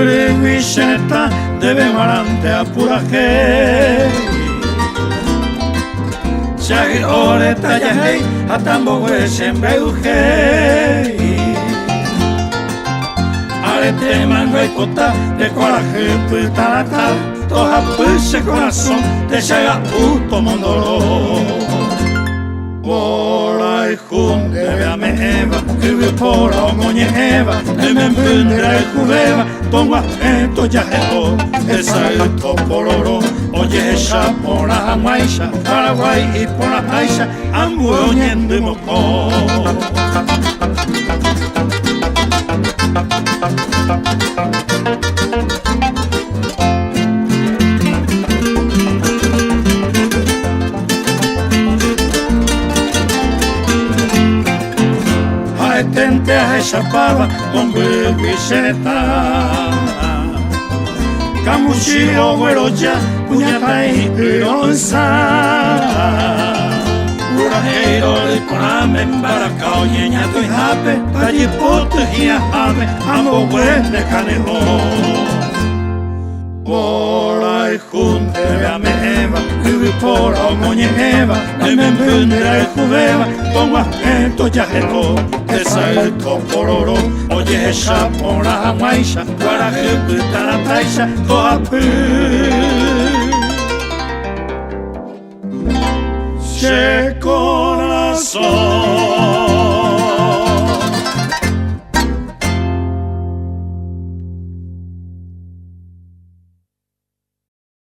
Hombre Vicenta debe marante a pura ge. Shaggy ore talla hey, a tambo weshen beuje. Arete mango y cota de coraje putarata. Toja puse corazón de shaga puto mondoro. Bola y junte a me eva, que por a moñe eva, de me empendera y judeva, toma esto ya jeto, esa es pororo, oye esa por la maisha, Paraguay y por la paisa, ambuñendo y moco. Tente a esa pava, hombre Vicenta. Camuchillo, güerocha, puñata y pironza. Urajero de corame, embaracao, ñeñato y jape, tallipoto y ajame, ambos güeyes de canelón. Bola y junte a me eva, que por a moñe eva, de me empendera y judeva, pongo acento ya jeto, esa es pororo, oye esa por la maisha, para que la taisha, toa che corazón.